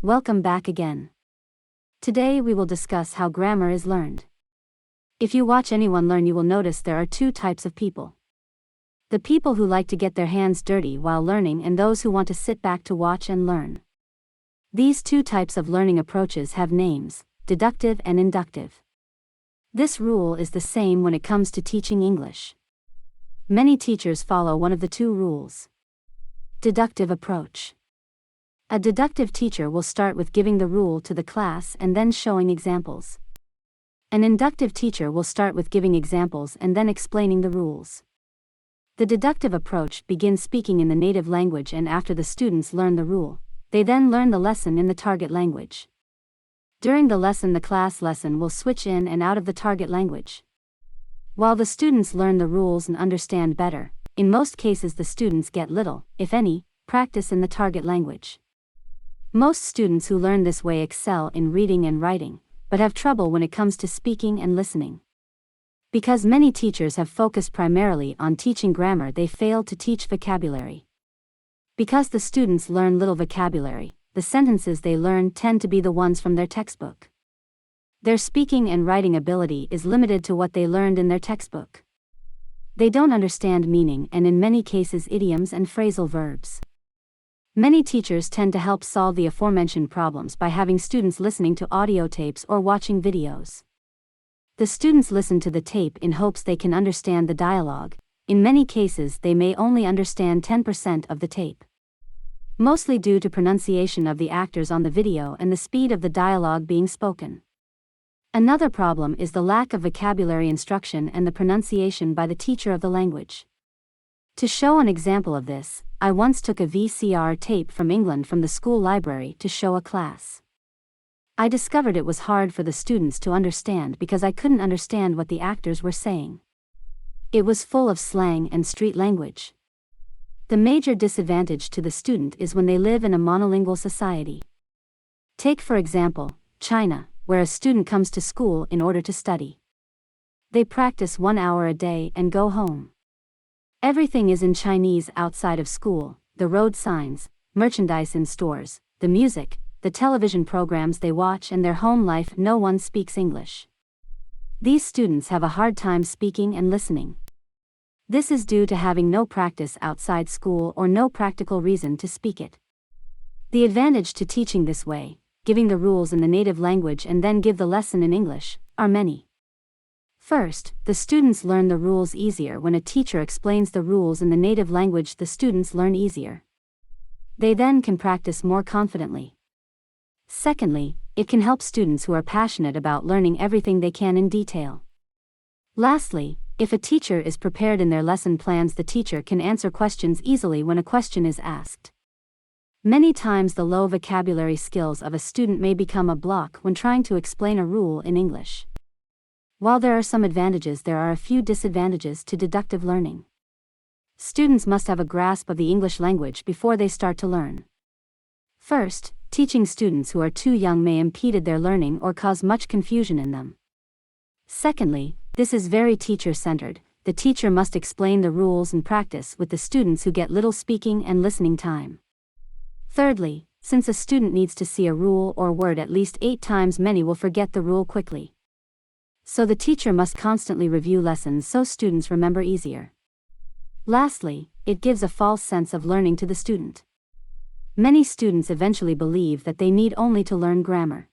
Welcome back again. Today we will discuss how grammar is learned. If you watch anyone learn, you will notice there are two types of people. The people who like to get their hands dirty while learning and those who want to sit back to watch and learn. These two types of learning approaches have names: deductive and inductive. This rule is the same when it comes to teaching English. Many teachers follow one of the two rules. Deductive approach. A deductive teacher will start with giving the rule to the class and then showing examples. An inductive teacher will start with giving examples and then explaining the rules. The deductive approach begins speaking in the native language, and after the students learn the rule, they then learn the lesson in the target language. During the lesson, the class lesson will switch in and out of the target language. While the students learn the rules and understand better, in most cases the students get little, if any, practice in the target language. Most students who learn this way excel in reading and writing, but have trouble when it comes to speaking and listening. Because many teachers have focused primarily on teaching grammar, they fail to teach vocabulary. Because the students learn little vocabulary, the sentences they learn tend to be the ones from their textbook. Their speaking and writing ability is limited to what they learned in their textbook. They don't understand meaning and in many cases idioms and phrasal verbs. Many teachers tend to help solve the aforementioned problems by having students listening to audio tapes or watching videos. The students listen to the tape in hopes they can understand the dialogue. In many cases they may only understand 10% of the tape. Mostly due to pronunciation of the actors on the video and the speed of the dialogue being spoken. Another problem is the lack of vocabulary instruction and the pronunciation by the teacher of the language. To show an example of this, I once took a VCR tape from England from the school library to show a class. I discovered it was hard for the students to understand because I couldn't understand what the actors were saying. It was full of slang and street language. The major disadvantage to the student is when they live in a monolingual society. Take for example, China, where a student comes to school in order to study. They practice 1 hour a day and go home. Everything is in Chinese outside of school: the road signs, merchandise in stores, the music, the television programs they watch, and their home life. No one speaks English. These students have a hard time speaking and listening. This is due to having no practice outside school or no practical reason to speak it. The advantage to teaching this way, giving the rules in the native language and then give the lesson in English, are many. First, the students learn the rules easier. When a teacher explains the rules in the native language, the students learn easier. They then can practice more confidently. Secondly, it can help students who are passionate about learning everything they can in detail. Lastly, if a teacher is prepared in their lesson plans, the teacher can answer questions easily when a question is asked. Many times the low vocabulary skills of a student may become a block when trying to explain a rule in English. While there are some advantages, there are a few disadvantages to deductive learning. Students must have a grasp of the English language before they start to learn. First, teaching students who are too young may impede their learning or cause much confusion in them. Secondly, this is very teacher-centered. The teacher must explain the rules and practice with the students who get little speaking and listening time. Thirdly, since a student needs to see a rule or word at least 8 times, many will forget the rule quickly. So the teacher must constantly review lessons so students remember easier. Lastly, it gives a false sense of learning to the student. Many students eventually believe that they need only to learn grammar.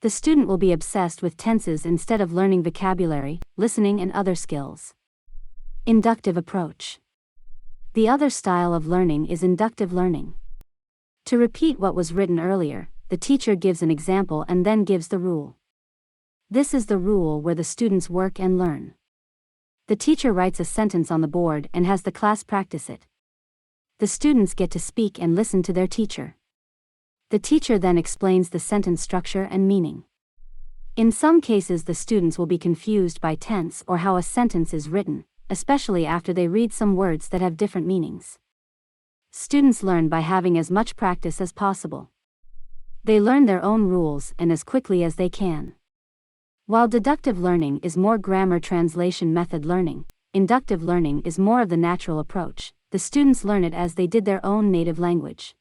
The student will be obsessed with tenses instead of learning vocabulary, listening, and other skills. Inductive approach. The other style of learning is inductive learning. To repeat what was written earlier, the teacher gives an example and then gives the rule. This is the rule where the students work and learn. The teacher writes a sentence on the board and has the class practice it. The students get to speak and listen to their teacher. The teacher then explains the sentence structure and meaning. In some cases, the students will be confused by tense or how a sentence is written, especially after they read some words that have different meanings. Students learn by having as much practice as possible. They learn their own rules and as quickly as they can. While deductive learning is more grammar translation method learning, inductive learning is more of the natural approach. The students learn it as they did their own native language.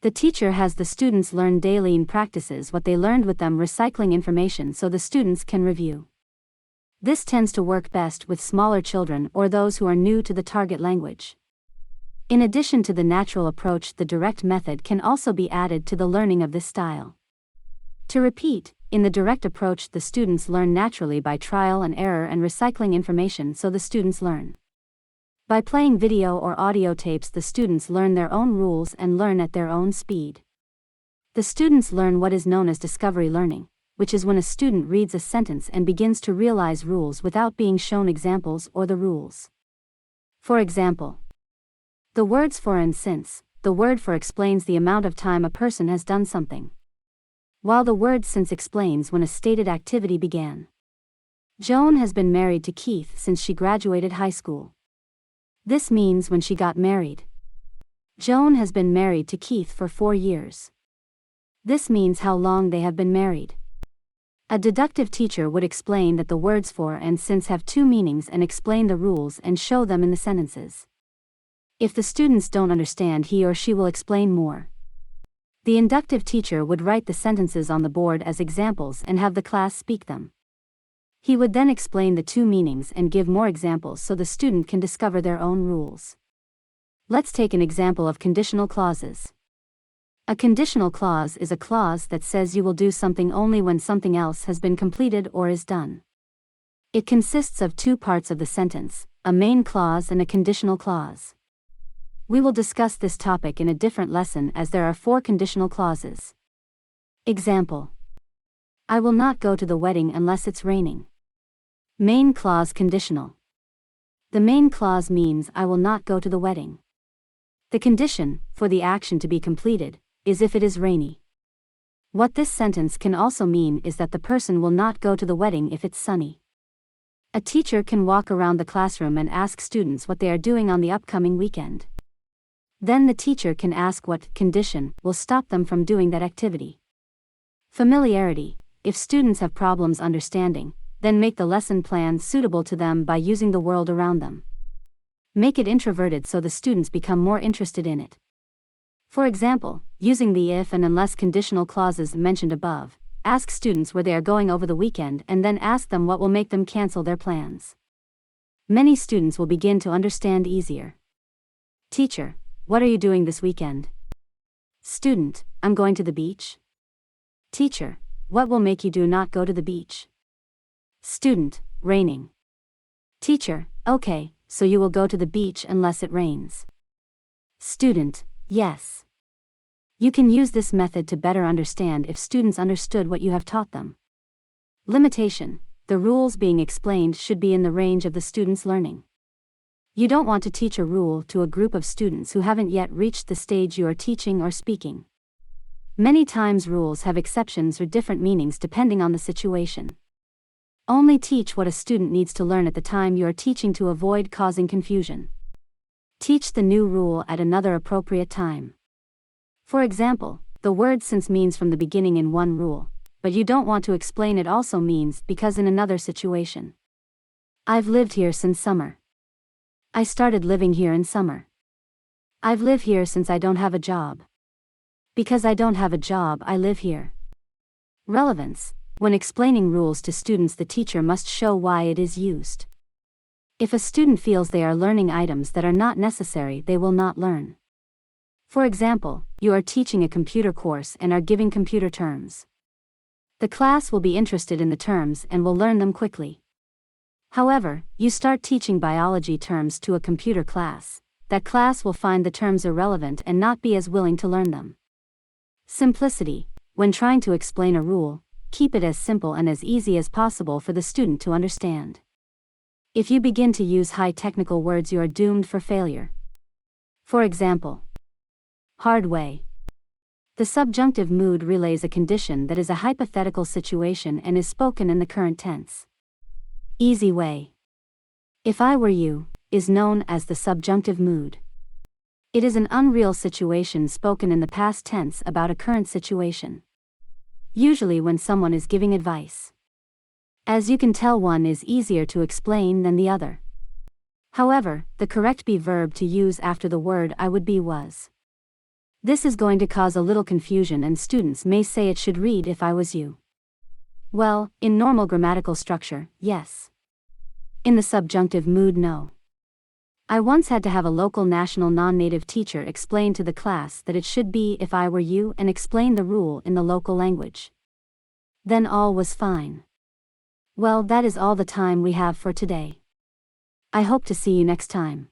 The teacher has the students learn daily and practices what they learned with them, recycling information so the students can review. This tends to work best with smaller children or those who are new to the target language. In addition to the natural approach, the direct method can also be added to the learning of this style. To repeat, in the direct approach, the students learn naturally by trial and error and recycling information so the students learn. By playing video or audio tapes, the students learn their own rules and learn at their own speed. The students learn what is known as discovery learning, which is when a student reads a sentence and begins to realize rules without being shown examples or the rules. For example, the words for and since. The word for explains the amount of time a person has done something, while the word since explains when a stated activity began. Joan has been married to Keith since she graduated high school. This means when she got married. Joan has been married to Keith for 4 years. This means how long they have been married. A deductive teacher would explain that the words for and since have 2 meanings and explain the rules and show them in the sentences. If the students don't understand, he or she will explain more. The inductive teacher would write the sentences on the board as examples and have the class speak them. He would then explain the 2 meanings and give more examples so the student can discover their own rules. Let's take an example of conditional clauses. A conditional clause is a clause that says you will do something only when something else has been completed or is done. It consists of 2 parts of the sentence, a main clause and a conditional clause. We will discuss this topic in a different lesson as there are 4 conditional clauses. Example: I will not go to the wedding unless it's raining. Main clause conditional. The main clause means I will not go to the wedding. The condition, for the action to be completed, is if it is rainy. What this sentence can also mean is that the person will not go to the wedding if it's sunny. A teacher can walk around the classroom and ask students what they are doing on the upcoming weekend. Then the teacher can ask what condition will stop them from doing that activity. Familiarity: if students have problems understanding, then make the lesson plan suitable to them by using the world around them. Make it introverted so the students become more interested in it. For example, using the if and unless conditional clauses mentioned above, ask students where they are going over the weekend and then ask them what will make them cancel their plans. Many students will begin to understand easier. Teacher: what are you doing this weekend? Student: I'm going to the beach. Teacher: what will make you do not go to the beach? Student: raining. Teacher: okay, so you will go to the beach unless it rains. Student: yes. You can use this method to better understand if students understood what you have taught them. Limitation: the rules being explained should be in the range of the students' learning. You don't want to teach a rule to a group of students who haven't yet reached the stage you are teaching or speaking. Many times rules have exceptions or different meanings depending on the situation. Only teach what a student needs to learn at the time you are teaching to avoid causing confusion. Teach the new rule at another appropriate time. For example, the word since means from the beginning in one rule, but you don't want to explain it also means because in another situation. I've lived here since summer. I started living here in summer. I've lived here since I don't have a job. Because I don't have a job, I live here. Relevance: when explaining rules to students, the teacher must show why it is used. If a student feels they are learning items that are not necessary, they will not learn. For example, you are teaching a computer course and are giving computer terms. The class will be interested in the terms and will learn them quickly. However, you start teaching biology terms to a computer class, that class will find the terms irrelevant and not be as willing to learn them. Simplicity: when trying to explain a rule, keep it as simple and as easy as possible for the student to understand. If you begin to use high technical words, you are doomed for failure. For example, hard way. The subjunctive mood relays a condition that is a hypothetical situation and is spoken in the current tense. Easy way. If I were you, is known as the subjunctive mood. It is an unreal situation spoken in the past tense about a current situation. Usually when someone is giving advice. As you can tell, one is easier to explain than the other. However, the correct be verb to use after the word I would be was. This is going to cause a little confusion and students may say it should read if I was you. Well, in normal grammatical structure, yes. In the subjunctive mood, no. I once had to have a local national non-native teacher explain to the class that it should be if I were you and explain the rule in the local language. Then all was fine. Well, that is all the time we have for today. I hope to see you next time.